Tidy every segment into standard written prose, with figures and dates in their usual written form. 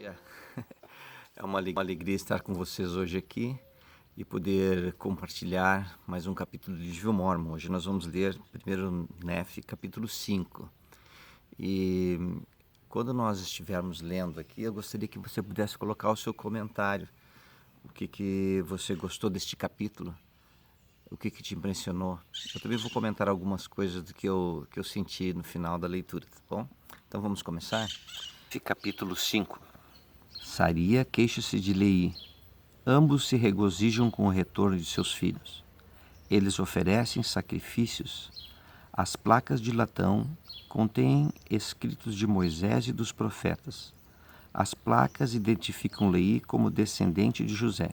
dia. É uma alegria estar com vocês hoje aqui e poder compartilhar mais um capítulo de Livro Mórmon. Hoje nós vamos ler primeiro Nefe, capítulo 5. E quando nós estivermos lendo aqui, eu gostaria que você pudesse colocar o seu comentário. O que você gostou deste capítulo? O que te impressionou? Eu também vou comentar algumas coisas do que eu senti no final da leitura, tá bom? Então vamos começar? Capítulo 5. Saria queixa-se de Leí. Ambos se regozijam com o retorno de seus filhos. Eles oferecem sacrifícios. As placas de latão contêm escritos de Moisés e dos profetas. As placas identificam Leí como descendente de José.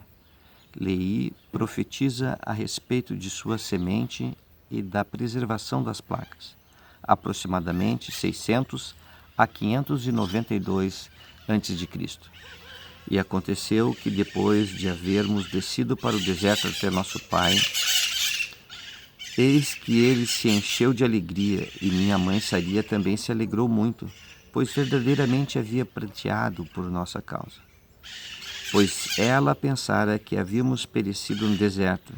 Leí profetiza a respeito de sua semente e da preservação das placas, aproximadamente 600 a 592 a.C. E aconteceu que depois de havermos descido para o deserto até nosso pai, eis que ele se encheu de alegria, e minha mãe Saria também se alegrou muito, pois verdadeiramente havia pranteado por nossa causa. Pois ela pensara que havíamos perecido no deserto,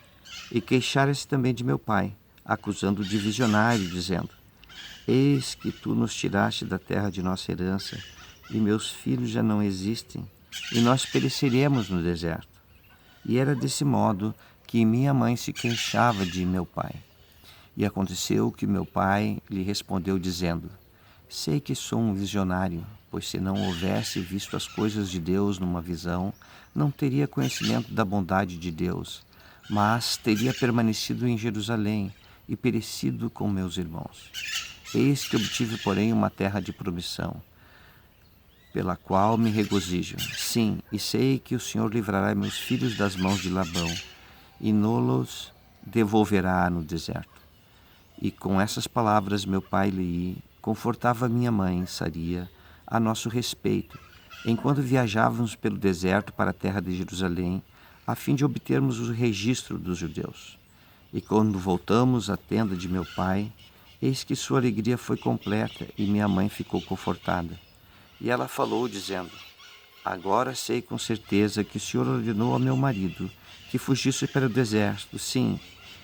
e queixara-se também de meu pai, acusando-o de visionário, dizendo: Eis que tu nos tiraste da terra de nossa herança, e meus filhos já não existem, e nós pereceremos no deserto. E era desse modo que minha mãe se queixava de meu pai. E aconteceu que meu pai lhe respondeu, dizendo: Sei que sou um visionário, pois se não houvesse visto as coisas de Deus numa visão, não teria conhecimento da bondade de Deus, mas teria permanecido em Jerusalém e perecido com meus irmãos. Eis que obtive, porém, uma terra de promissão, pela qual me regozijo. Sim, e sei que o Senhor livrará meus filhos das mãos de Labão, e nos devolverá no deserto. E com essas palavras meu pai Leí confortava minha mãe Saria a nosso respeito, enquanto viajávamos pelo deserto para a terra de Jerusalém, a fim de obtermos o registro dos judeus. E quando voltamos à tenda de meu pai, eis que sua alegria foi completa e minha mãe ficou confortada. E ela falou, dizendo: Agora sei com certeza que o Senhor ordenou ao meu marido que fugisse para o deserto, sim,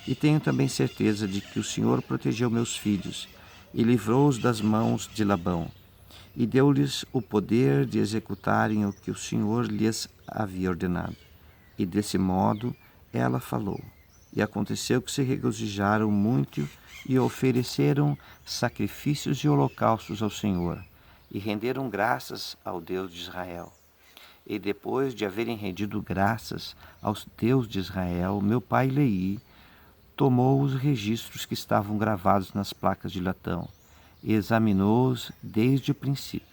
e tenho também certeza de que o Senhor protegeu meus filhos e livrou-os das mãos de Labão, e deu-lhes o poder de executarem o que o Senhor lhes havia ordenado. E desse modo ela falou. E aconteceu que se regozijaram muito e ofereceram sacrifícios e holocaustos ao Senhor, e renderam graças ao Deus de Israel. E depois de haverem rendido graças ao Deus de Israel, meu pai Leí tomou os registros que estavam gravados nas placas de latão, e examinou-os desde o princípio,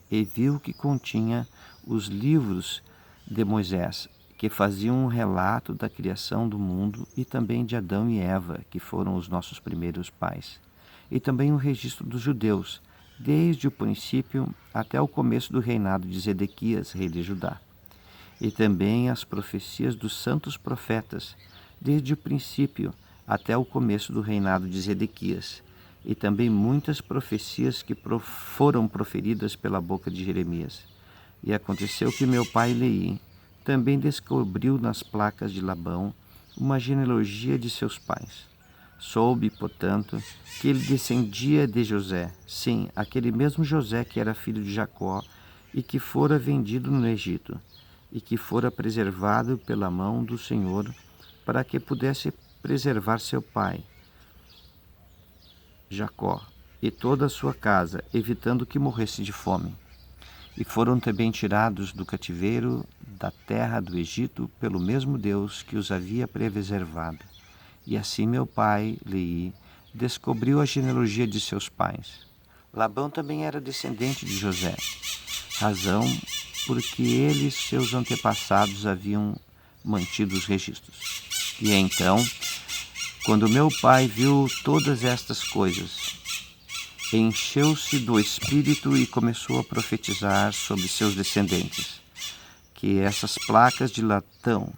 e viu que continha os livros de Moisés, que faziam um relato da criação do mundo e também de Adão e Eva, que foram os nossos primeiros pais, e também o registro dos judeus, desde o princípio até o começo do reinado de Zedequias, rei de Judá, e também as profecias dos santos profetas, desde o princípio até o começo do reinado de Zedequias, e também muitas profecias que foram proferidas pela boca de Jeremias. E aconteceu que meu pai Leí também descobriu nas placas de Labão uma genealogia de seus pais. Soube, portanto, que ele descendia de José, sim, aquele mesmo José que era filho de Jacó e que fora vendido no Egito, e que fora preservado pela mão do Senhor para que pudesse preservar seu pai, Jacó, e toda a sua casa, evitando que morresse de fome. E foram também tirados do cativeiro da terra do Egito pelo mesmo Deus que os havia preservado. E assim meu pai, Leí, descobriu a genealogia de seus pais. Labão também era descendente de José, razão porque ele e seus antepassados haviam mantido os registros. E então, quando meu pai viu todas estas coisas, encheu-se do Espírito e começou a profetizar sobre seus descendentes, que essas placas de latão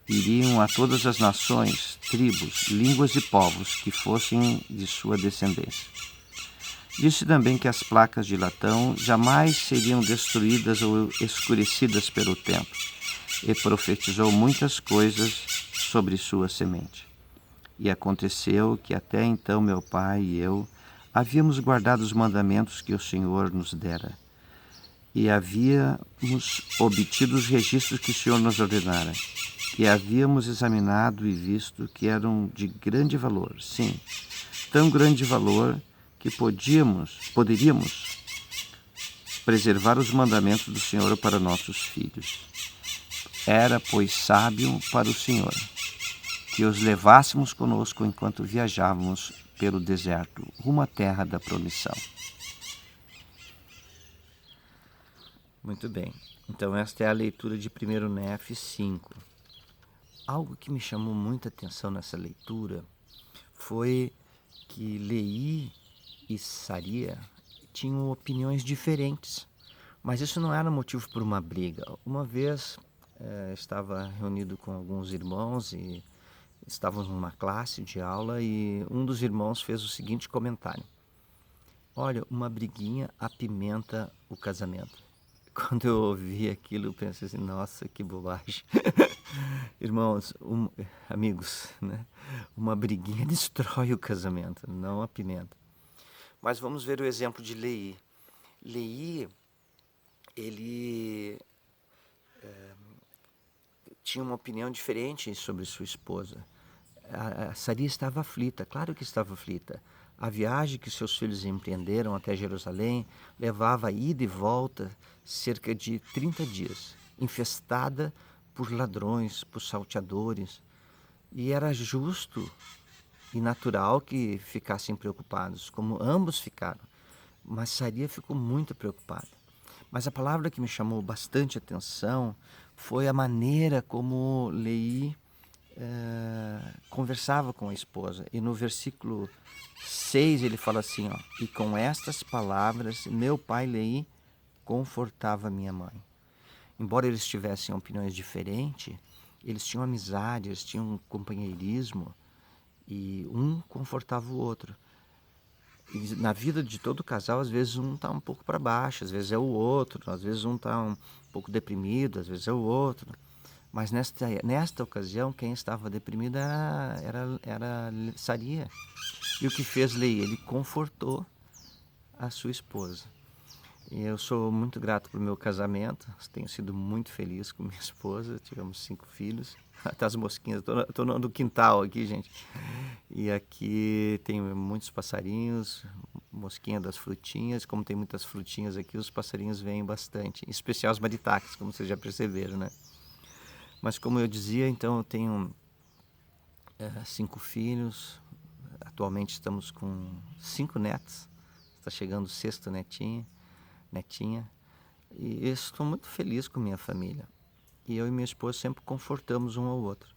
iriam a todas as nações, tribos, línguas e povos que fossem de sua descendência. Disse também que as placas de latão jamais seriam destruídas ou escurecidas pelo tempo, e profetizou muitas coisas sobre sua semente. E aconteceu que até então meu pai e eu havíamos guardado os mandamentos que o Senhor nos dera, e havíamos obtido os registros que o Senhor nos ordenara, e havíamos examinado e visto que eram de grande valor, sim, tão grande valor que poderíamos preservar os mandamentos do Senhor para nossos filhos. Era, pois, sábio para o Senhor que os levássemos conosco enquanto viajávamos pelo deserto, rumo à terra da promissão. Muito bem. Então esta é a leitura de 1 Nef 5. Algo que me chamou muita atenção nessa leitura foi que Leí e Saria tinham opiniões diferentes, mas isso não era motivo para uma briga. Uma vez estava reunido com alguns irmãos e estávamos numa classe de aula e um dos irmãos fez o seguinte comentário: olha, uma briguinha apimenta o casamento. Quando eu ouvi aquilo, eu pensei assim, nossa, que bobagem. Irmãos, amigos, né? Uma briguinha destrói o casamento, não apimenta. Mas vamos ver o exemplo de Leí. Leí, ele tinha uma opinião diferente sobre sua esposa. A Saria estava aflita, claro que estava aflita. A viagem que seus filhos empreenderam até Jerusalém levava a ida e volta cerca de 30 dias, infestada por ladrões, por salteadores. E era justo e natural que ficassem preocupados, como ambos ficaram. Mas Saria ficou muito preocupada. Mas a palavra que me chamou bastante atenção foi a maneira como Leí conversava com a esposa. E no versículo 6 ele fala assim, ó, e com estas palavras meu pai Leí confortava minha mãe. Embora eles tivessem opiniões diferentes, eles tinham amizade, eles tinham companheirismo e um confortava o outro. E na vida de todo casal, às vezes um está um pouco para baixo, às vezes é o outro, às vezes um está um pouco deprimido, às vezes é o outro. Mas nesta ocasião, quem estava deprimido era Saria. E o que fez Leí? Ele confortou a sua esposa. E eu sou muito grato pelo meu casamento, tenho sido muito feliz com minha esposa, tivemos 5 filhos. Até as mosquinhas, estou no quintal aqui, gente. E aqui tem muitos passarinhos, mosquinha das frutinhas. Como tem muitas frutinhas aqui, os passarinhos vêm bastante. Em especial os maritacas, como vocês já perceberam, né? Mas como eu dizia, então eu tenho 5 filhos. Atualmente estamos com 5 netos. Está chegando o 6º netinha. E eu estou muito feliz com minha família. E eu e minha esposa sempre confortamos um ao outro.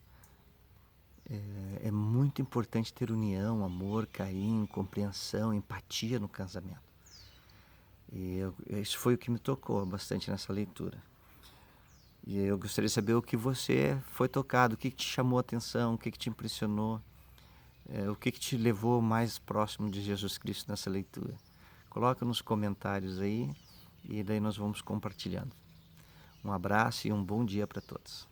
É muito importante ter união, amor, carinho, compreensão, empatia no casamento. E isso foi o que me tocou bastante nessa leitura. E eu gostaria de saber o que você foi tocado, o que te chamou a atenção, o que te impressionou, o que te levou mais próximo de Jesus Cristo nessa leitura. Coloca nos comentários aí e daí nós vamos compartilhando. Um abraço e um bom dia para todos.